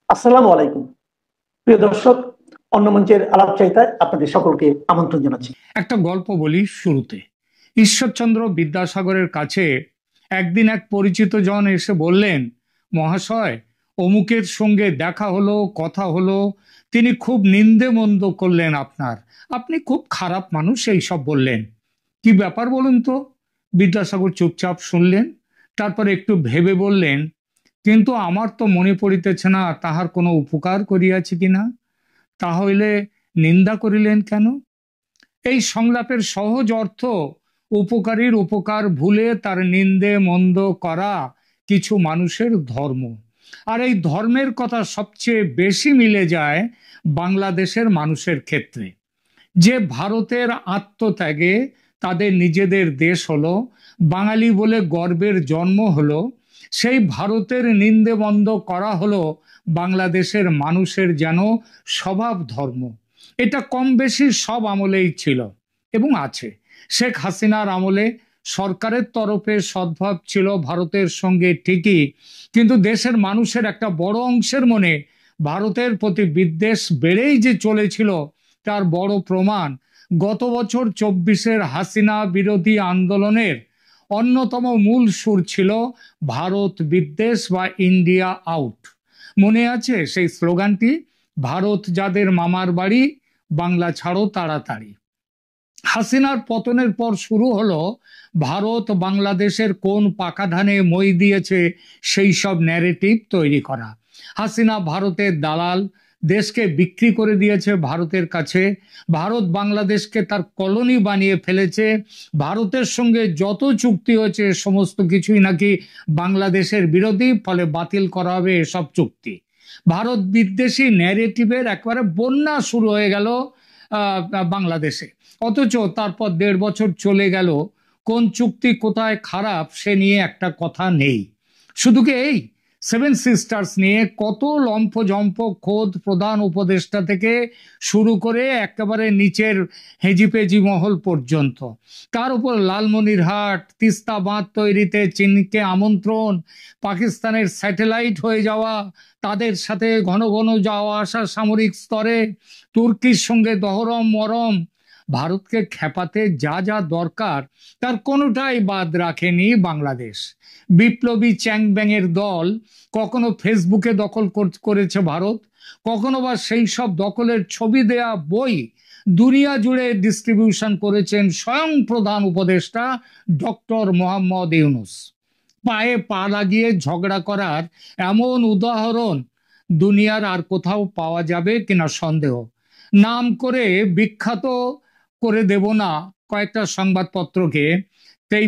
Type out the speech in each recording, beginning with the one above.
আসসালামু আলাইকুম প্রিয় দর্শক, অন্য মঞ্চের আলাপচারিতায় আপনাদের সকলকে আমন্ত্রণ জানাচ্ছি। একটা গল্প বলি শুরুতে। ঈশ্বরচন্দ্র বিদ্যাসাগরের কাছে একদিন এক পরিচিত জন এসে বললেন, মহাশয়, অমুকের সঙ্গে দেখা হলো, কথা হলো, তিনি খুব নিন্দে মন্দ করলেন আপনার, আপনি খুব খারাপ মানুষ, এই সব বললেন। কি ব্যাপার বলুন তো? বিদ্যাসাগর চুপচাপ শুনলেন, তারপর একটু ভেবে বললেন, কিন্তু আমার তো মনে পড়িতেছে না তাহার কোনো উপকার করিয়াছি কিনা। তাহলে নিন্দা করিলেন কেন? এই সংলাপের সহজ অর্থ, উপকারীর উপকার ভুলে তার নিন্দে মন্দ করা কিছু মানুষের ধর্ম। আর এই ধর্মের কথা সবচেয়ে বেশি মিলে যায় বাংলাদেশের মানুষের ক্ষেত্রে। যে ভারতের আত্মত্যাগে তাদের নিজেদের দেশ হলো, বাঙালি বলে গর্বের জন্ম হলো, সেই ভারতের নিন্দে বন্ধ করা হলো বাংলাদেশের মানুষের যেন স্বভাব ধর্ম। এটা কম বেশি সব আমলেই ছিল এবং আছে। শেখ হাসিনার আমলে সরকারের তরফে সদ্ভাব ছিল ভারতের সঙ্গে ঠিকই, কিন্তু দেশের মানুষের একটা বড় অংশের মনে ভারতের প্রতি বিদ্বেষ বেড়েই যে চলেছিল তার বড় প্রমাণ গত বছর 24-এর হাসিনা বিরোধী আন্দোলনের অন্যতম মূল সুর ছিল ভারত বিদ্বেষ বা ইন্ডিয়া আউট। মনে আছে সেই স্লোগানটি? ভারত যাদের মামার বাড়ি, বাংলা ছাড়ো তাড়াতাড়ি। হাসিনার পতনের পর শুরু হলো ভারত বাংলাদেশের কোন পাকা ধানে মই দিয়েছে সেই সব ন্যারেটিভ তৈরি করা। হাসিনা ভারতের দালাল, দেশকে বিক্রি করে দিয়েছে ভারতের কাছে, ভারত বাংলাদেশকে তার কলোনি বানিয়ে ফেলেছে, ভারতের সঙ্গে যত চুক্তি হয়েছে সমস্ত কিছুই নাকি বাংলাদেশের বিরোধী, ফলে বাতিল করা হবে এসব চুক্তি। ভারত বিদ্বেষী ন্যারেটিভের একবারে বন্যা শুরু হয়ে গেল বাংলাদেশে। অথচ তারপর 1.5 বছর চলে গেল, কোন চুক্তি কোথায় খারাপ সে নিয়ে একটা কথা নেই। শুধু কি এই 7 সিস্টার্স নিয়ে কত লম্ফঝম্প খোদ প্রধান উপদেষ্টা থেকে শুরু করে একেবারে নিচের হেজিপেজি মহল পর্যন্ত, তার উপর লালমনিরহাট, তিস্তা বাঁধ তৈরিতে চীনকে আমন্ত্রণ, পাকিস্তানের স্যাটেলাইট হয়ে যাওয়া, তাদের সাথে ঘন ঘন যাওয়া আসা সামরিক স্তরে, তুর্কির সঙ্গে দহরম মরম, ভারতকে খেপাতে যা যা দরকার তার কোনোটাই বাদ রাখেনি বাংলাদেশ। বিপ্লবী চ্যাং ব্যাংয়ের দল কখনো ফেসবুকে দখল করেছে ভারত, কখনো বা সেই সব দখলের ছবি দেয়া বই দুনিয়া জুড়ে ডিস্ট্রিবিউশন করেছেন স্বয়ং প্রধান উপদেষ্টা ডক্টর মোহাম্মদ ইউনূস। পায়ে পা লাগিয়ে ঝগড়া করার এমন উদাহরণ দুনিয়ার আর কোথাও পাওয়া যাবে কিনা সন্দেহ। নাম করে বিখ্যাত করে দেব না কয়েকটা সংবাদপত্রকে, এই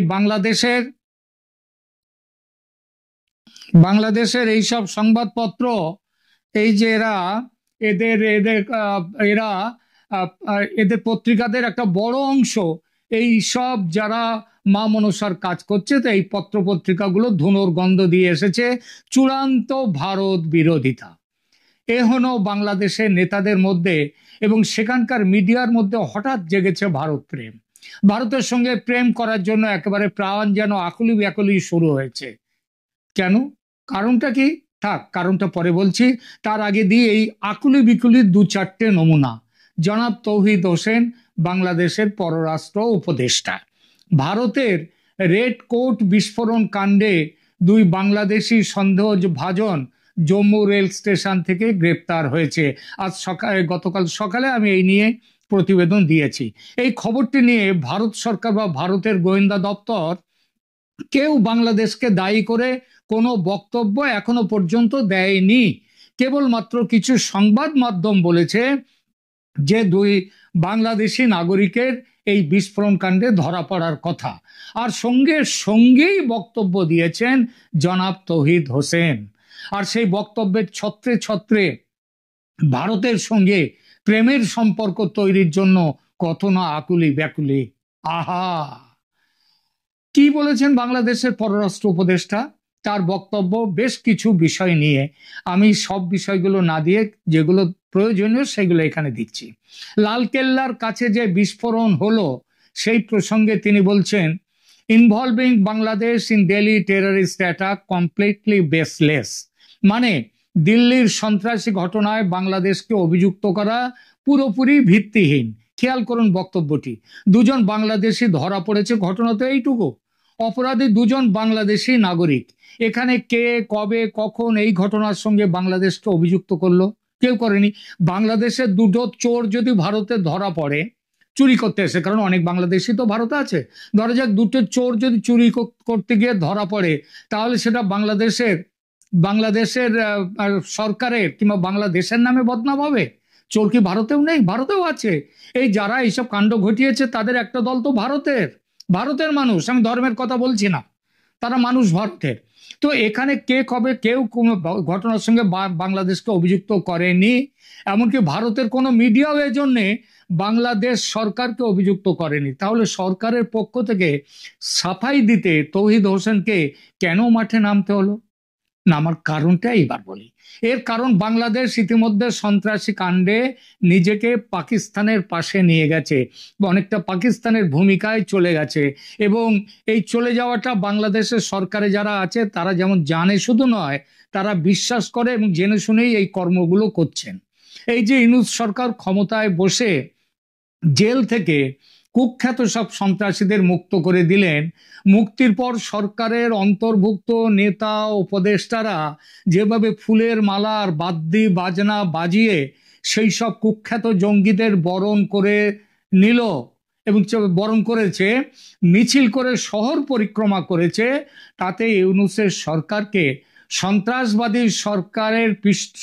বাংলাদেশের এইসব সংবাদপত্র, এই যে এদের এদের এরা এদের পত্রিকাদের একটা বড় অংশ এই সব যারা মা মনসার কাজ করছে, তো এই পত্র পত্রিকাগুলো ধুনোর গন্ধ দিয়ে এসেছে চূড়ান্ত ভারত বিরোধিতা। এখনো বাংলাদেশের নেতাদের মধ্যে এবং সেখানকার মিডিয়ার মধ্যে হঠাৎ জেগেছে ভারত প্রেম। ভারতের সঙ্গে প্রেম করার জন্য একেবারে প্রাণ যেন আকুলি ব্যাকুলি শুরু হয়েছে। কেন? কারণটা কি? থাক, কারণটা পরে বলছি। তার আগে দিয়ে এই আকুলি বিকুলির 2-4টে নমুনা। জনাব তৌহিদ হোসেন, বাংলাদেশের পররাষ্ট্র উপদেষ্টা, ভারতের রেড কোট বিস্ফোরণ কাণ্ডে 2 বাংলাদেশি সন্দেহভাজন জম্মু রেল স্টেশন থেকে গ্রেপ্তার হয়েছে। গতকাল সকালে আমি এই নিয়ে প্রতিবেদন দিয়েছি। এই খবরটি নিয়ে ভারত সরকার বা ভারতের গোয়েন্দা দপ্তর কেউ বাংলাদেশকে দায়ী করে কোনো বক্তব্য এখনো পর্যন্ত দেয়নি। কেবলমাত্র কিছু সংবাদ মাধ্যম বলেছে যে 2 বাংলাদেশি নাগরিকের এই বিস্ফোরণ কাণ্ডে ধরা পড়ার কথা, আর সঙ্গেই বক্তব্য দিয়েছেন জনাব তৌহিদ হোসেন। আর সেই বক্তব্যের ছত্রে ছত্রে ভারতের সঙ্গে প্রেমের সম্পর্ক তৈরির জন্য কত না আকুলি ব্যাকুলি। আহা, কি বলেছেন বাংলাদেশের পররাষ্ট্র উপদেষ্টা? তার বক্তব্য বেশ কিছু বিষয় নিয়ে, আমি সব বিষয়গুলো না দিয়ে যেগুলো প্রয়োজনীয় সেগুলো এখানে দিচ্ছি। লালকেল্লার কাছে যে বিস্ফোরণ হলো সেই প্রসঙ্গে তিনি বলছেন, involving Bangladesh in Delhi terrorist attack completely baseless. মানে দিল্লির সন্ত্রাসী ঘটনায় বাংলাদেশকে অভিযুক্ত করা পুরোপুরি ভিত্তিহীন। খেয়াল করুন বক্তব্যটি। দুজন বাংলাদেশি ধরা পড়েছে, ঘটনা তো এইটুকু। অপরাধী দুজন বাংলাদেশি নাগরিক। এখানে কে, কবে, কখন এই ঘটনার সঙ্গে বাংলাদেশকে অভিযুক্ত করলো? কেউ করেনি। বাংলাদেশের দুটো চোর যদি ভারতে ধরা পড়ে চুরি করতে এসে, কারণ অনেক বাংলাদেশি তো ভারতে আছে, ধরা যাক দুটো চোর যদি চুরি করতে গিয়ে ধরা পড়ে, তাহলে সেটা বাংলাদেশের বাংলাদেশের সরকারের কিংবা বাংলাদেশের নামে বদনাম হবে। চোর কি ভারতেও নেই? ভারতেও আছে। এই যারা এইসব কাণ্ড ঘটিয়েছে তাদের একটা দল তো ভারতের মানুষ, আমি ধর্মের কথা বলছি না, তারা মানুষ ভারতের। তো এখানে কে কবে কেউ কোনো ঘটনার সঙ্গে বাংলাদেশকে অভিযুক্ত করেনি। এমনকি ভারতের কোনো মিডিয়াও এই জন্যে বাংলাদেশ সরকারকে অভিযুক্ত করেনি। তাহলে সরকারের পক্ষ থেকে সাফাই দিতে তৌহিদ হোসেনকে কেন মাঠে নামতে হলো? নামার কারণটা এইবার বলি। এর কারণ বাংলাদেশ ইতিমধ্যে সন্ত্রাসী কাণ্ডে নিজেকে পাকিস্তানের পাশে নিয়ে গেছে, অনেকটা পাকিস্তানের ভূমিকায় চলে গেছে। এবং এই চলে যাওয়াটা বাংলাদেশের সরকারে যারা আছে তারা যেমন জানে শুধু নয়, তারা বিশ্বাস করে এবং জেনে শুনেই এই কর্মগুলো করছেন। এই যে ইউনূস সরকার ক্ষমতায় বসে জেল থেকে কুখ্যাত সব সন্ত্রাসীদের মুক্ত করে দিলেন, মুক্তির পর সরকারের অন্তর্ভুক্ত নেতা উপদেষ্টারা যেভাবে ফুলের মালা আর বাদ্যি বাজনা বাজিয়ে সেই সব কুখ্যাত জঙ্গিদের বরণ করে নিল এবং বরণ করেছে, মিছিল করে শহর পরিক্রমা করেছে, তাতে ইউনূসের সরকারকে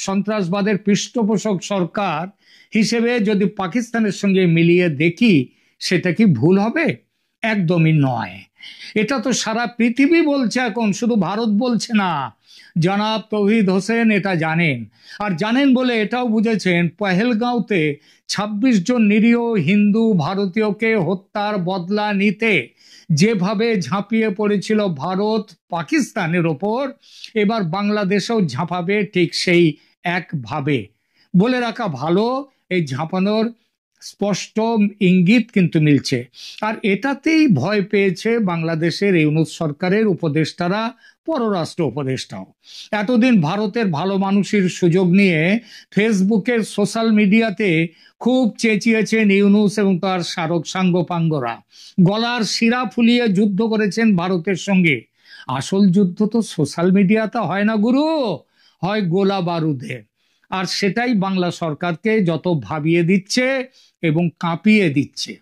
সন্ত্রাসবাদের পৃষ্ঠপোষক সরকার হিসেবে যদি পাকিস্তানের সঙ্গে মিলিয়ে দেখি, সেটা কি ভুল হবে? একদমই নয়। এটা তো সারা পৃথিবী বলছে এখন, শুধু ভারত বলছে না। জনাব তৌহিদ হোসেন এটা জানেন, আর জানেন বলে এটাও বুঝেছেন পহেলগাঁওতে ২৬ জন নিরীহ হিন্দু ভারতীয়কে হত্যার বদলা নিতে যেভাবে ঝাঁপিয়ে পড়েছিল ভারত পাকিস্তানের ওপর, এবার বাংলাদেশেও ঝাঁপাবে ঠিক সেই একভাবে। বলে রাখা ভালো, এই ঝাঁপানোর স্পষ্ট ইঙ্গিত কিন্তু মিলছে। আর এটাতেই ভয় পেয়েছে বাংলাদেশের ইউনূস সরকারের উপদেষ্টারা, পররাষ্ট্র উপদেষ্টাও। এতদিন ভারতের ভালো মানুষের সুযোগ নিয়ে ফেসবুকের সোশ্যাল মিডিয়াতে খুব চেঁচিয়েছেন ইউনূস এবং তার সাঙ্গপাঙ্গরা, গলার শিরা ফুলিয়ে যুদ্ধ করেছেন ভারতের সঙ্গে। আসল যুদ্ধ তো সোশ্যাল মিডিয়াতে হয় না গুরু, হয় গোলা বারুদে। আর সেটাই বাংলা সরকারকে যত ভাবিয়ে দিচ্ছে এবং কাঁপিয়ে দিচ্ছে।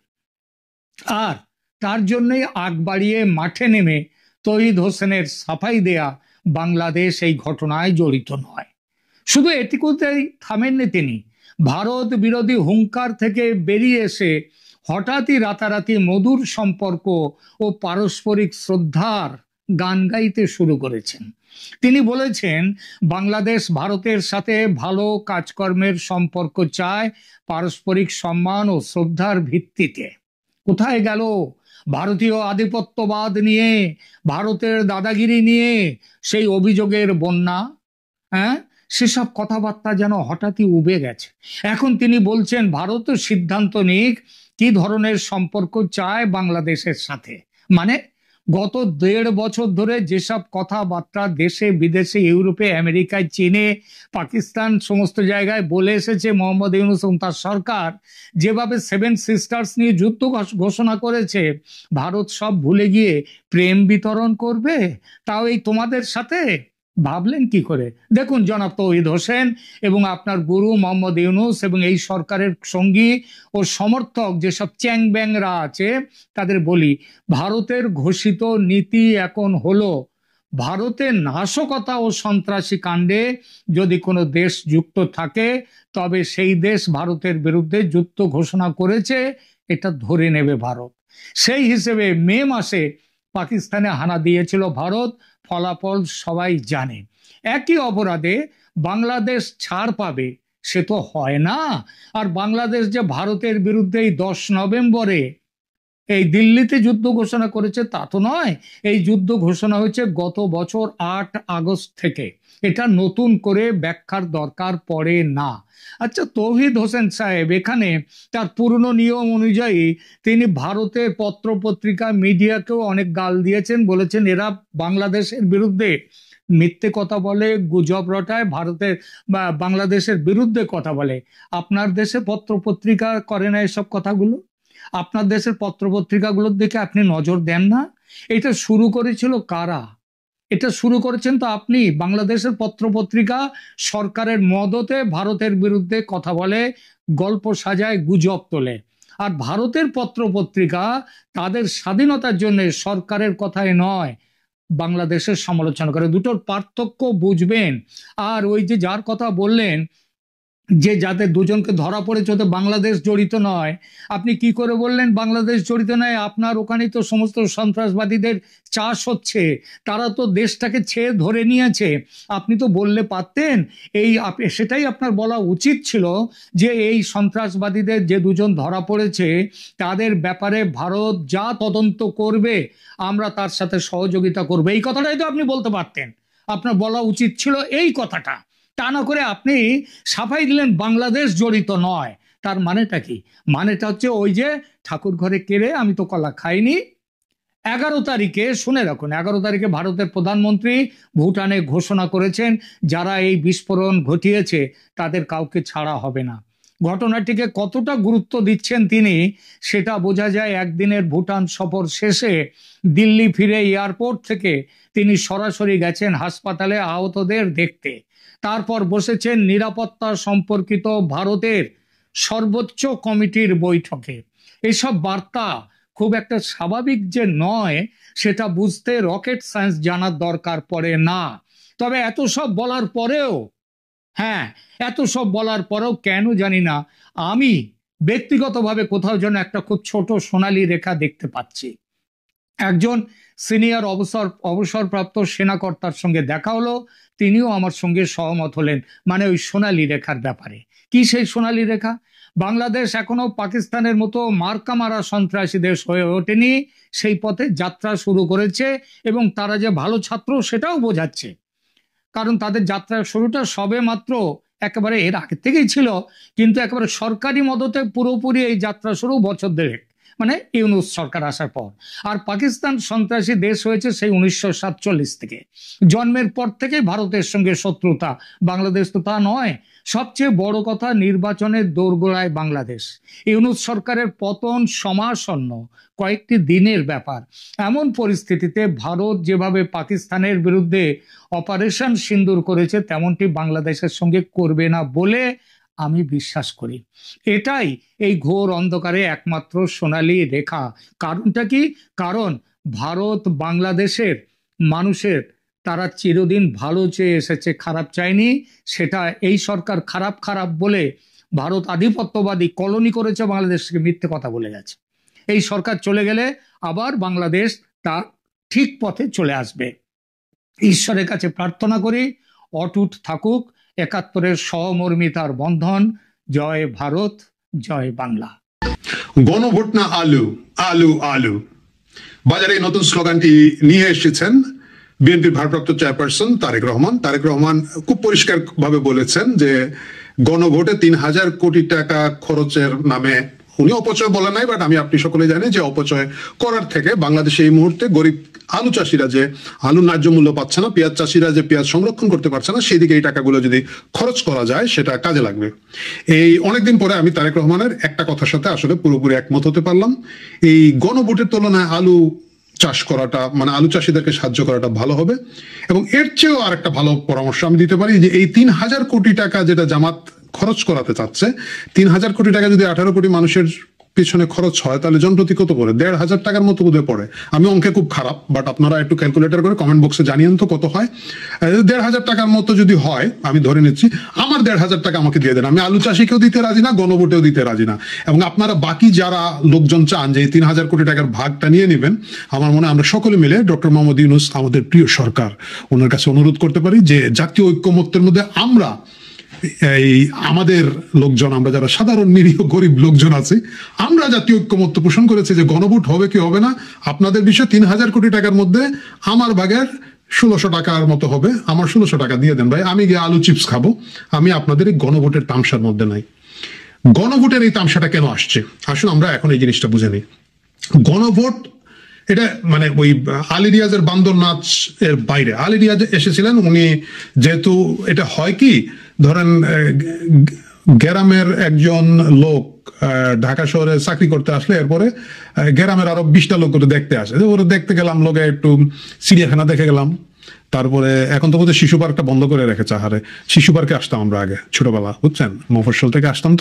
আর তার জন্যই আগ বাড়িয়ে মাঠে নেমে তৌহিদ হোসেনের সাফাই দেয়া বাংলাদেশ এই ঘটনায় জড়িত নয়। শুধু এটুকুতেই থামেননি তিনি। ভারত বিরোধী হুঙ্কার থেকে বেরিয়ে এসে হঠাৎই রাতারাতি মধুর সম্পর্ক ও পারস্পরিক শ্রদ্ধার গান গাইতে শুরু করেছেন। তিনি বলেছেন, বাংলাদেশ ভারতের সাথে ভালো কাজকর্মের সম্পর্ক চায় পারস্পরিক সম্মান ও শ্রদ্ধার ভিত্তিতে। কোথায় গেল ভারতীয় আধিপত্যবাদ নিয়ে, ভারতের দাদাগিরি নিয়ে সেই অভিযোগের বন্যা? সেসব কথাবার্তা যেন হঠাৎই উবে গেছে। এখন তিনি বলছেন ভারত সিদ্ধান্ত নিক কি ধরনের সম্পর্ক চায় বাংলাদেশের সাথে। মানে গত ১.৫ বছর ধরে যেসব কথাবার্তা দেশে বিদেশে, ইউরোপে, আমেরিকায়, চীনে, পাকিস্তান সমস্ত জায়গায় বলে এসেছে মোহাম্মদ ইউনূস এবং তার সরকার, যেভাবে 7 সিস্টার্স নিয়ে যুদ্ধ ঘোষণা করেছে, ভারত সব ভুলে গিয়ে প্রেম বিতরণ করবে, তাও এই তোমাদের সাথে? ভাবলেন কি করে? দেখুন জনাব তৌহিদ হোসেন এবং আপনার গুরু মোহাম্মদ ইউনূস এবং এই সরকারের সঙ্গী ও সমর্থক যেসব চ্যাং ব্যাংরা আছে, তাদের বলি, ভারতের ঘোষিত নীতি এখন হলো, ভারতের নাশকতা ও সন্ত্রাসী কাণ্ডে যদি কোনো দেশ যুক্ত থাকে, তবে সেই দেশ ভারতের বিরুদ্ধে যুদ্ধ ঘোষণা করেছে, এটা ধরে নেবে ভারত। সেই হিসেবে মে মাসে পাকিস্তানে হানা দিয়েছিল ভারত, ফলাফল সবাই জানে। একই অপরাধে বাংলাদেশ ছাড় পাবে সে তো হয় না। আর বাংলাদেশ যে ভারতের বিরুদ্ধে এই 10 নভেম্বরে এই দিল্লিতে যুদ্ধ ঘোষণা করেছে তা তো নয়। এই যুদ্ধ ঘোষণা হয়েছে গত বছর 8 আগস্ট থেকে। এটা নতুন করে ব্যাখ্যার দরকার পড়ে না। আচ্ছা, তৌহিদ হোসেন সাহেব এখানে তার পুরনো নিয়ম অনুযায়ী তিনি ভারতের পত্রপত্রিকা মিডিয়াকেও অনেক গাল দিয়েছেন, বলেছেন এরা বাংলাদেশের বিরুদ্ধে মিথ্যে কথা বলে, গুজব রটায়, ভারতের বা বাংলাদেশের বিরুদ্ধে কথা বলে। আপনার দেশে পত্রপত্রিকা করে না এসব কথাগুলো? আপনার দেশের পত্রপত্রিকাগুলোর দিকে আপনি নজর দেন না? এটা শুরু করেছিল কারা? এটা শুরু করেছেন তো আপনি। বাংলাদেশের পত্রপত্রিকা সরকারের মদতে ভারতের বিরুদ্ধে কথা বলে, গল্প সাজায়, গুজব তোলে। আর ভারতের পত্রপত্রিকা তাদের স্বাধীনতার জন্য সরকারের কথায় নয়, বাংলাদেশের সমালোচনা করে। দুটোর পার্থক্য বুঝবেন। আর ওই যে যার কথা বললেন যে যাদের দুজনকে ধরা পড়েছে ওতে বাংলাদেশ জড়িত নয়, আপনি কি করে বললেন বাংলাদেশ জড়িত নয়? আপনার ওখানেই তো সমস্ত সন্ত্রাসবাদীদের চাষ হচ্ছে, তারা তো দেশটাকে ছেয়ে ধরে নিয়েছে। আপনি তো বললে পারতেন। সেটাই আপনার বলা উচিত ছিল যে এই সন্ত্রাসবাদীদের যে দুজন ধরা পড়েছে তাদের ব্যাপারে ভারত যা তদন্ত করবে আমরা তার সাথে সহযোগিতা করবো, এই কথাটাই তো আপনি বলতে পারতেন। আপনার বলা উচিত ছিল এই কথাটা। তা না করে আপনি সাফাই দিলেন বাংলাদেশ জড়িত নয়। তার মানেটা কি? মানেটা হচ্ছে ওই যে ঠাকুর ঘরে কেড়ে আমি তো কলা খাইনি। 11 তারিখে শুনে রাখুন, 11 তারিখে ভারতের প্রধানমন্ত্রী ভুটানে ঘোষণা করেছেন যারা এই বিস্ফোরণ ঘটিয়েছে তাদের কাউকে ছাড়া হবে না। ঘটনাটিকে কতটা গুরুত্ব দিচ্ছেন তিনি সেটা বোঝা যায় একদিনের ভুটান সফর শেষে দিল্লি ফিরে এয়ারপোর্ট থেকে তিনি সরাসরি গেছেন হাসপাতালে আহতদের দেখতে। তারপর বসেছেন নিরাপত্তা সম্পর্কিত ভারতের সর্বোচ্চ কমিটির বৈঠকে। এসব বার্তা খুব একটা স্বাভাবিক যে নয় সেটা বুঝতে রকেট সায়েন্স জানার দরকার পড়ে না। তবে এত সব বলার পরেও, এত সব বলার পরেও কেন জানি না আমি ব্যক্তিগতভাবে কোথাও যেন একটা খুব ছোট সোনালী রেখা দেখতে পাচ্ছি। একজন সিনিয়র অবসরপ্রাপ্ত সেনাকর্তার সঙ্গে দেখা হলো, তিনিও আমার সঙ্গে সহমত হলেন, মানে ওই সোনালী রেখার ব্যাপারে। কি সেই সোনালী রেখা? বাংলাদেশ এখনো পাকিস্তানের মতো মার্কা মারা সন্ত্রাসী দেশ হয়ে ওঠেনি, সেই পথে যাত্রা শুরু করেছে এবং তারা যে ভালো ছাত্র সেটাও বোঝাচ্ছে। কারণ তাদের যাত্রার শুরুটা সবে মাত্র, একেবারে এর আগে থেকেই ছিল, কিন্তু একেবারে সরকারি মদতে পুরোপুরি এই যাত্রা শুরু বছর দেড়েক, মানে ইউনূস সরকার আসার পর। আর পাকিস্তান সন্ত্রাসী দেশ হয়েছে সেই 1947 থেকে। জন্মের পর থেকে ভারতের সঙ্গে শত্রুতা। বাংলাদেশ তো তা নয়। সবচেয়ে বড় কথা, নির্বাচনের দোরগোড়ায় বাংলাদেশ। ইউনূস সরকারের পতন সমাসন্ন, কয়েকটি দিনের ব্যাপার। এমন পরিস্থিতিতে ভারত যেভাবে পাকিস্তানের বিরুদ্ধে অপারেশন সিন্দুর করেছে তেমনটি বাংলাদেশের সঙ্গে করবে না বলে আমি বিশ্বাস করি। এটাই এই ঘোর অন্ধকারে একমাত্র সোনালী রেখা। কারণটা কি? কারণ ভারত বাংলাদেশের মানুষের, তারা চিরদিন ভালো চেয়ে এসেছে, খারাপ চায়নি। সেটা এই সরকার খারাপ খারাপ বলে ভারত আধিপত্যবাদী কলোনি করেছে, বাংলাদেশকে মিথ্যে কথা বলে গেছে। এই সরকার চলে গেলে আবার বাংলাদেশ তার ঠিক পথে চলে আসবে। ঈশ্বরের কাছে প্রার্থনা করি অটুট থাকুক 71-এর সহমর্মিতার বন্ধন। জয় ভারত, জয় বাংলা। গণভোট না আলু, আলু আলু। বাজারে নতুন স্লোগানটি নিয়ে এসেছেন বিএনপির ভারপ্রাপ্ত চেয়ারপারসন তারেক রহমান। তারেক রহমান খুব পরিষ্কার ভাবে বলেছেন যে গণভোটে 3000 কোটি টাকা খরচের নামে উনি অপচয় বলেন নাই, বাট আমি আপনি সকলে জানি যে অপচয় করার থেকে বাংলাদেশে এই মুহূর্তে গরিব আলু চাষিরা যে আলু ন্যায্য মূল্য পাচ্ছে না, পেঁয়াজ চাষিরা যে পেঁয়াজ সংরক্ষণ করতে পারছে না, সেই দিকে এই টাকাগুলো যদি খরচ করা যায় সেটা কাজে লাগবে। এই অনেকদিন পরে আমি তারেক রহমানের একটা কথার সাথে আসলে পুরোপুরি একমত হতে পারলাম। এই গণভোটের তুলনায় আলু চাষ করাটা, মানে আলু চাষিদেরকে সাহায্য করাটা ভালো হবে। এবং এর চেয়েও আর একটা ভালো পরামর্শ আমি দিতে পারি যে এই 3000 কোটি টাকা যেটা জামাত খরচ করাতে চাচ্ছে, 3000 কোটি টাকা যদি 18 কোটি মানুষের পিছনে খরচ হয় তাহলে জনপ্রতি কত পড়ে? 1500 টাকার মতো বোধহয় পড়ে। আমি অঙ্কে খুব খারাপ, বাট আপনারা একটু ক্যালকুলেটর করে কমেন্ট বক্সে জানিয়েন তো কত হয়। 1500 টাকার মতো যদি হয়, আমি ধরে নিচ্ছি, আমার 1500 টাকা আমাকে দিয়ে দেন। আমি আলু চাষিকেও দিতে রাজি না, গণভোটেও দিতে রাজি না। এবং আপনারা বাকি যারা লোকজন চান যে এই 3000 কোটি টাকার ভাগটা নিয়ে নেবেন, আমার মনে হয় আমরা সকলে মিলে ডক্টর মোহাম্মদ ইউনূস, আমাদের প্রিয় সরকার, ওনার কাছে অনুরোধ করতে পারি যে জাতীয় ঐক্যমত্যের মধ্যে আমরা এই আমাদের লোকজন, আমরা যারা সাধারণ নিরীহ গরিব লোকজন আছি, আমরা জাতীয় ঐক্যমত্য পোষণ করেছি যে গণভোট হবে কি হবে না আপনাদের বিষয়। 3000 কোটি টাকার মধ্যে আমার ভাগের 1600 টাকার মতো হবে, আমার 1600 টাকা দিয়ে দেন ভাই, আমি গিয়ে আলু চিপস খাবো। আমি আপনাদের এই গণভোটের তামসার মধ্যে নাই। গণভোটের এই তামসাটা কেন আসছে আসুন আমরা এখন এই জিনিসটা বুঝে নিই। গণভোট এটা মানে ওই আলী রিয়াজের বান্দর নাচ এর বাইরে আলী রিয়াজ এসেছিলেন। উনি যেহেতু এটা হয় কি ধরেন গ্রামের একজন লোক ঢাকা শহরে চাকরি করতে আসলে এরপরে গ্রামের আরো 20টা লোক করে দেখতে আসে, ওরা দেখতে গেলাম, লোকে একটু চিড়িয়াখানা দেখে গেলাম, তারপরে এখন তো বোধহয় শিশু পার্কটা বন্ধ করে রেখেছে। আহারে, শিশু পার্কে আসতাম আমরা আগে ছোটবেলা, বুঝছেন, মফস্বল থেকে আসতাম।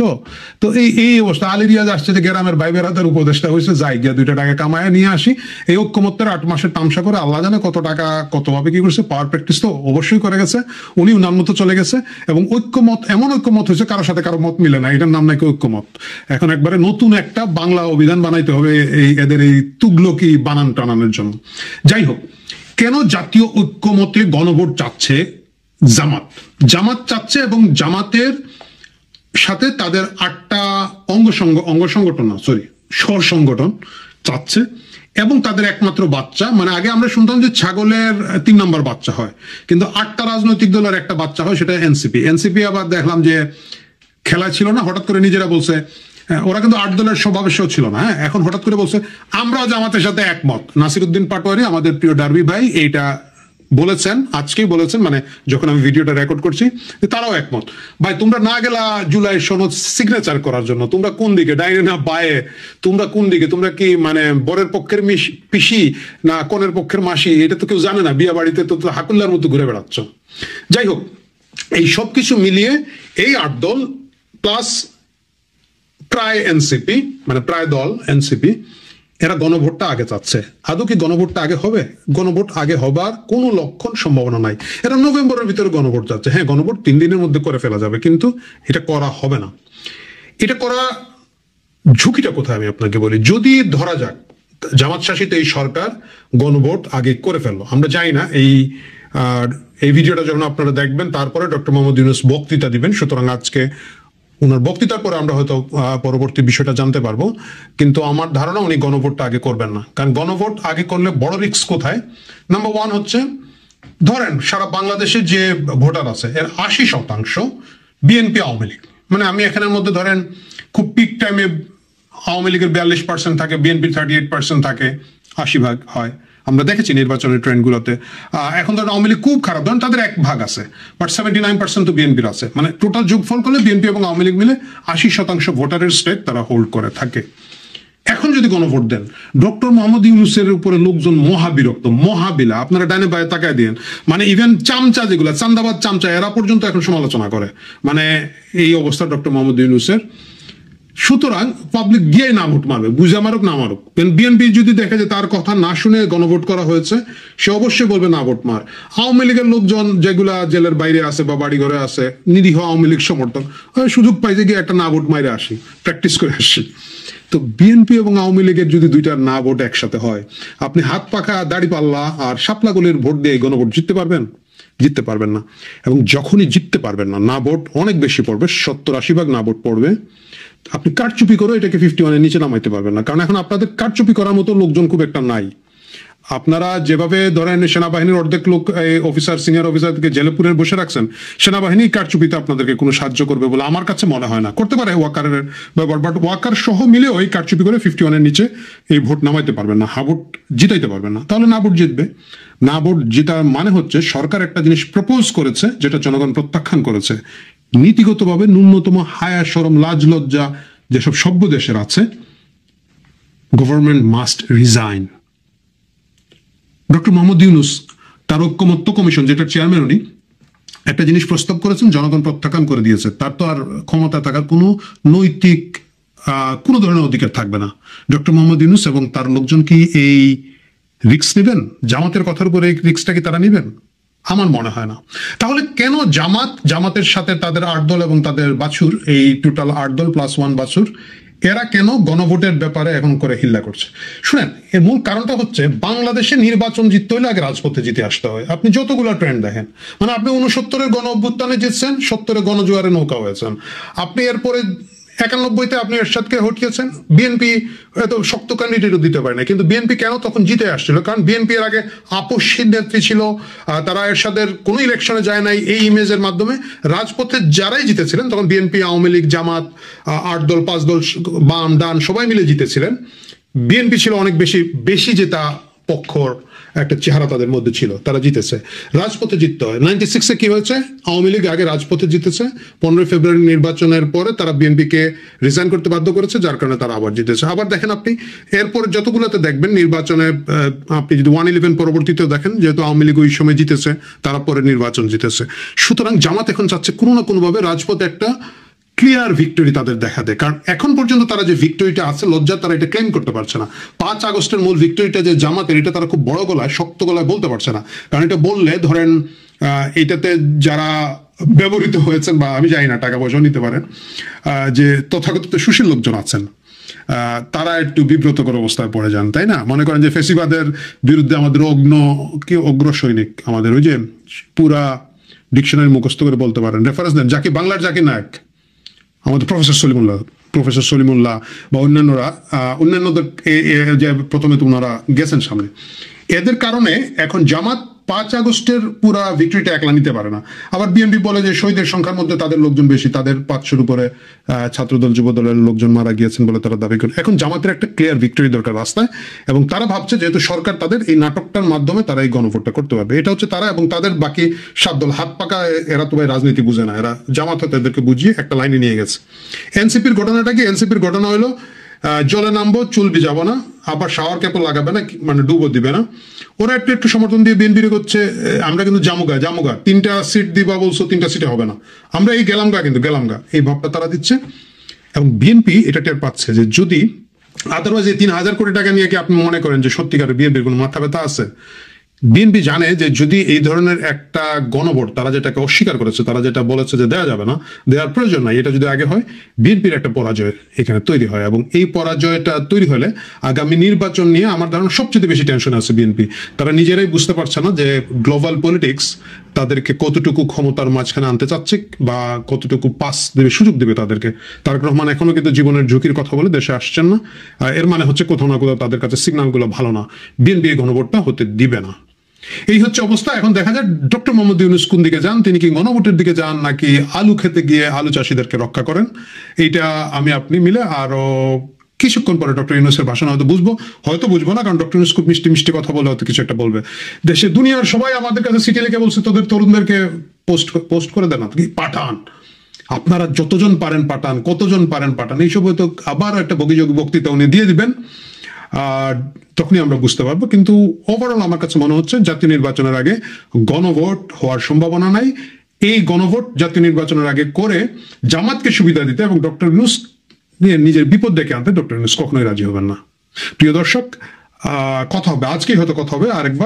তো এই অবস্থা। আলী রিয়াজ আসছে যে গ্রামের বাইবের হাতের উপদেশটা হয়েছে, যাই গিয়া 2টা টাকা কামায় নিয়ে আসি। এই ঐক্যমত্যের 8 মাসের তামসা করে আল্লাহ জানে কত টাকা কতভাবে কি করছে। পাওয়ার প্র্যাকটিস তো অবশ্যই করে গেছে, উনি উনার মতো চলে গেছে। এবং ঐক্যমত এমন ঐক্যমত হয়েছে কারোর সাথে কারো মত মিলে না, এটার নাম নাকি ঐক্যমত। এখন একবারে নতুন একটা বাংলা অভিধান বানাইতে হবে এদের এই তুগলকি বানান টানানোর জন্য। যাই হোক, কেন জাতীয় ঐক্যমতে গণভোট চাচ্ছে জামাত চাচ্ছে, এবং জামাতের সাথে তাদের 8টা স্বর সংগঠন চাচ্ছে, এবং তাদের একমাত্র বাচ্চা, মানে আগে আমরা শুনতাম যে ছাগলের 3 নম্বর বাচ্চা হয়, কিন্তু 8টা রাজনৈতিক দলের একটা বাচ্চা হয়, সেটা এনসিপি। আবার দেখলাম যে খেলা ছিল না, হঠাৎ করে নিজেরা বলছে, ওরা কিন্তু 8 দলের সমাবেশও ছিল না, হ্যাঁ, এখন হঠাৎ করে বলছে আমরাও জামাতের সাথে একমত। নাসিরউদ্দিন পাটোয়ারি, আমাদের প্রিয় ডার্বি ভাই, এইটা বলেছেন, আজকেই বলেছেন, মানে যখন আমি ভিডিওটা রেকর্ড করছি, তারাও একমত। ভাই, তোমরা না গেলা জুলাই সনদ সিগনেচার করার জন্য, তোমরা কোন দিকে, ডাইনে না বায়ে, তোমরা কোন দিকে? তোমরা কি মানে বরের পক্ষের পিসি না কনের পক্ষের মাসি? এটা তো কেউ জানে না, বিয়া বাড়িতে তো হাকুল্লার মতো ঘুরে বেড়াচ্ছ। যাই হোক, এই সব কিছু মিলিয়ে এই 8 দল প্লাস প্রায় এনসিপি, মানে প্রায় দল এনসিপি, এরা গণভোটটা আগে চাচ্ছে। আদৌ কি গণভোটটা আগে হবে? গণভোট আগে হবার কোনো লক্ষণ সম্ভাবনা নাই। এরা নভেম্বরের ভিতরে গণভোট চাচ্ছে। হ্যাঁ, গণভোট 3 দিনের মধ্যে করে ফেলা যাবে, কিন্তু এটা করা হবে না। এটা করা ঝুঁকিটা কোথায় আমি আপনাকে বলি। যদি ধরা যাক জামাত শাসিত এই সরকার গণভোট আগে করে ফেললো, আমরা জানি না, এই ভিডিওটা যখন আপনারা দেখবেন তারপরে ডক্টর মোহাম্মদ ইউনূস বক্তৃতা দিবেন, সুতরাং আজকে ওনার বক্তৃতার পরে আমরা হয়তো পরবর্তী বিষয়টা জানতে পারবো। কিন্তু আমার ধারণা উনি গণভোটটা আগে করবেন না, কারণ গণভোট আগে করলে বড় রিস্ক কোথায়। নাম্বার 1 হচ্ছে, ধরেন সারা বাংলাদেশে যে ভোটার আছে এর 80% বিএনপি আওয়ামী লীগ। মানে আমি এখানের মধ্যে ধরেন খুব পিক টাইমে আওয়ামী লীগের 42% থাকে, বিএনপির 38% থাকে, 80 ভাগ হয়। আমরা দেখেছি নির্বাচনের ট্রেন্ডগুলোতে। এখন ধরেন আওয়ামী লীগ খুব খারাপ, ধরেন তাদের 1 ভাগ আছে, বাট 79% তো বিএনপির আছে। মানে টোটাল যোগফল করলে বিএনপি এবং আওয়ামী লীগ মিলে 80% ভোটারের স্টেট তারা হোল্ড করে থাকে। এখন যদি গণভোট দেন, ডক্টর মোহাম্মদ ইউনূসের উপরে লোকজন মহাবিরক্ত, মহাবিলা। আপনারা ডানে বায়ে তাকায় দিন, মানে ইভেন চামচা যেগুলো চান্দাবাদ চামচা, এরা পর্যন্ত এখন সমালোচনা করে, মানে এই অবস্থা ডক্টর মোহাম্মদ ইউনূসের। সুতরাং পাবলিক গিয়ে না ভোট মারবে, বুঝে মারুক না মারুক। বিএনপি যদি দেখে যে তার কথা না শুনে গণভোট করা হয়েছে, সে অবশ্যই বলবে না ভোট মার। আওয়ামী লীগের লোকজন যেগুলা জেলের বাইরে আছে বা বাড়ি ঘরে আছে, নিরীহ আওয়ামী লীগ সমর্থক, সুযোগ পাইতে গিয়ে একটা না ভোট মাইরে আসি, প্র্যাকটিস করে আসি। তো বিএনপি এবং আওয়ামী লীগের যদি 2টা না ভোট একসাথে হয়, আপনি হাত পাখা দাড়ি পাল্লা আর শাপলা গোলের ভোট দিয়ে গণভোট জিততে পারবেন? জিততে পারবেন না। এবং যখনই জিততে পারবেন না, না ভোট অনেক বেশি পড়বে, 70-80 ভাগ না ভোট পড়বে, আপনি কারচুপি করে এটাকে 51-এর নিচে নামাইতে পারবেন না, কারণ এখন আপনাদের কারচুপি করার মতো লোকজন খুব একটা নাই। আপনারা যেভাবে ধরেন সেনাবাহিনীর অর্ধেক লোক অফিসার, সিনিয়র অফিসারকে জেলে পুরে বসে রাখছেন, সেনাবাহিনী কারচুপিতে আপনাদেরকে কোনো সাহায্য করবে বলে আমার কাছে মনে হয় না। করতে পারে ওয়াকারের ব্যাপার, বাট ওয়াকার সহ মিলে ওই কারচুপি করে 51-এর নিচে এই ভোট নামাইতে পারবেন না, ভোট জিতাইতে পারবেন না। তাহলে না ভোট জিতবে। না ভোট জেতার মানে হচ্ছে সরকার একটা জিনিস প্রপোজ করেছে, যেটা জনগণ প্রত্যাখ্যান করেছে। নীতিগতভাবে ন্যূনতম হায়া শরম লাজ লজ্জা যেসব সভ্য দেশের আছে, government must resign. Doctor Mohammad Yunus তার ঐক্যমত্য কমিশন, যেটা চেয়ারম্যান, উনি একটা জিনিস প্রস্তাব করেছেন, জনগণ প্রত্যাখ্যান করে দিয়েছে। তার তো আর ক্ষমতা থাকার কোনো নৈতিক কোনো ধরনের অধিকার থাকবে না। ডক্টর মোহাম্মদ ইউনূস এবং তার লোকজন কি এই রিস্ক নেবেন? জামাতের কথার উপরে এই রিস্কটা কি তারা নেবেন? আমার মনে হয় না। তাহলে কেন জামাতের সাথে তাদের 8 দল এবং তাদের বাছুর, এই টোটাল 8 দল প্লাস 1 বাছুর, এরা কেন গণভোটের ব্যাপারে এখন করে হিল্লা করছে? শুনেন, এর মূল কারণটা হচ্ছে বাংলাদেশে নির্বাচন জিততে হলে আগে রাজপথে জিতে আসতে হয়। আপনি যতগুলো ট্রেন্ড দেখেন, মানে আপনি 69-এর গণ অভ্যুত্থানে জিতছেন, 70-এ গণজোয়ারে নৌকা হয়েছেন, আপনি এরপরে 91-তে আপনি এরশাদকে হটিয়েছেন। বিএনপি এত শক্ত ক্যান্ডিডেটও দিতে পারে না, কিন্তু বিএনপি কেন তখন জিতে আসছিল? কারণ বিএনপি এর আগে আপসহীন নেত্রী ছিল, তারা এরশাদের কোনো ইলেকশনে যায় নাই। এই ইমেজের মাধ্যমে রাজপথে যারাই জিতেছিলেন, তখন বিএনপি, আওয়ামী লীগ, জামাত, 8 দল 5 দল, বাম ডান সবাই মিলে জিতেছিলেন। বিএনপি ছিল অনেক বেশি জেতা পক্ষর একটা চেহারা তাদের মধ্যে ছিল, তারা জিতেছে, রাজপথে জিততে হয়। 96-এ কি হয়েছে, আওয়ামী লীগ আগে রাজপথে জিতেছে, 15 ফেব্রুয়ারি নির্বাচনের পরে তারা বিএনপিকে রিজাইন করতে বাধ্য করেছে, যার কারণে তারা আবার জিতেছে। আবার দেখেন আপনি এরপরে যতগুলোতে দেখবেন নির্বাচনে, আপনি যদি 111 পরবর্তীতেও দেখেন, যেহেতু আওয়ামী লীগ ওই সময় জিতেছে, তারা পরে নির্বাচন জিতেছে। সুতরাং জামাত এখন চাচ্ছে কোনো না কোনোভাবে রাজপথে একটা ক্লিয়ার ভিক্টরি তাদের দেখা দেয়, কারণ এখন পর্যন্ত তারা যে ভিক্টরিটা আছে, লজ্জা তারা এটা ক্লেম করতে পারছে না। 5 আগস্টের মূল ভিক্টরিটা যে জামাতের, এটা তারা খুব বড় গলায়, শক্ত গলায় বলতে পারছে না, কারণ এটা বললে ধরেন এটাতে যারা ব্যবহৃত হয়েছেন, বা আমি জানি না টাকা পয়সা নিতে পারেন, যে তথাকথিত সুশীল লোকজন আছেন, তারা একটু বিব্রতকর অবস্থায় পড়ে যান, তাই না? মনে করেন যে ফেসিবাদের বিরুদ্ধে আমাদের অগ্র সৈনিক, আমাদের ওই যে পুরা ডিকশনারি মুখস্থ করে বলতে পারেন, রেফারেন্স দেন, বাংলার জাকির নায়ক, আমাদের প্রফেসর সলিমুল্লাহ বা অন্যান্যদের যে প্রথমে তোমরা গেছেন সামনে, এদের কারণে এখন জামাত 5 আগস্টের পুরা ভিক্টরিটা একলা নিতে পারে না। আবার বিএনপি বলে যে শহীদের সংখ্যার মধ্যে তাদের লোকজন বেশি, তাদের 500-র উপরে ছাত্রদল যুবদলের লোকজন মারা গিয়েছেন বলে তারা দাবি করে। এখন জামাতের একটা ক্লিয়ার ভিক্টরি দরকার রাস্তায়, এবং তারা ভাবছে যেহেতু সরকার তাদের এই নাটকটার মাধ্যমে তারা এই গণভোটটা করতে পারবে। এটা হচ্ছে তারা এবং তাদের বাকি 7 দল হাত পাকা, এরা তো ভাই রাজনীতি বুঝে না, এরা জামাত হয়তো এদেরকে বুঝিয়ে একটা লাইনে নিয়ে গেছে। এনসিপির ঘটনাটা কি? এনসিপির ঘটনা হলো জলে নামবো, চুল ভিজাবো না, আবার শাওয়ার ক্যাপও লাগাবে না, মানে ডুবো দিবে না। ওরা একটু সমর্থন দিয়ে বিএনপির করছে, আমরা কিন্তু জামুগা 3টা সিট দিবা বলছো, 3টা সিটে হবে না, আমরা এই গেলামগা এই ভাবটা তারা দিচ্ছে। এবং বিএনপি এটা টের পাচ্ছে যে যদি আদারওয়াইজ এই 3,000 কোটি টাকা নিয়ে কি আপনি মনে করেন যে সত্যিকারের বিএনপির কোনো মাথা ব্যথা আছে? বিএনপি জানে যে যদি এই ধরনের একটা গণভোট, তারা যেটাকে অস্বীকার করেছে, তারা যেটা বলেছে যে দেওয়া যাবে না, দেওয়ার প্রয়োজন নাই, এটা যদি আগে হয়, বিএনপির একটা পরাজয় এখানে তৈরি হয়। এবং এই পরাজয়টা তৈরি হলে আগামী নির্বাচন নিয়ে আমার ধারণা সবচেয়ে বেশি টেনশন আছে বিএনপি। তারা নিজেরাই বুঝতে পারছে না যে গ্লোবাল পলিটিক্স তাদেরকে কতটুকু ক্ষমতার মাঝখানে আনতে চাচ্ছে, বা কতটুকু পাস দেবে, সুযোগ দেবে তাদেরকে। তারেক রহমান এখনো কিন্তু জীবনের ঝুঁকির কথা বলে দেশে আসছেন না, এর মানে হচ্ছে কোথাও না কোথাও তাদের কাছে সিগন্যালগুলো ভালো না, বিএনপি এই গণভোটটা হতে দিবে না। এই হচ্ছে অবস্থা। এখন দেখা যায় ডক্টর মোহাম্মদ ইউনূস কোন দিকে যান, তিনি কি গণভোটের দিকে যান, নাকি আলু খেতে গিয়ে আলু চাষিদেরকে রক্ষা করেন? এইটা আমি আপনি মিলে আরো কিছুক্ষণ পরে ডক্টর ইউনূসের ভাষণ হয়তো বুঝবো না, কারণ ডক্টর ইউনূস খুব মিষ্টি কথা বলে হয়তো কিছু একটা বলবে। দেশে দুনিয়ার সবাই আমাদের কাছে চিঠি লিখে বলছে তোদের তরুণদেরকে পোস্ট করে দেন, পাঠান, আপনারা যতজন পারেন পাঠান, কতজন পারেন পাঠান, এইসব হয়তো আবার একটা বগিযোগী বক্তৃতা উনি দিয়ে দিবেন, তখনই আমরা বুঝতে পারবো। কিন্তু ওভারঅল আমার কাছে মনে হচ্ছে জাতীয় নির্বাচনের আগে গণভোট হওয়ার সম্ভাবনা নাই। এই গণভোট জাতীয় নির্বাচনের আগে করে জামাতকে সুবিধা দিতে এবং ডক্টর ইউনূস নিজের বিপদ ডেকে আনতে ডক্টর ইউনূস কখনোই রাজি হবেন না। প্রিয় দর্শক, কথা হবে, আজকেই হয়তো কথা হবে আরেকবার।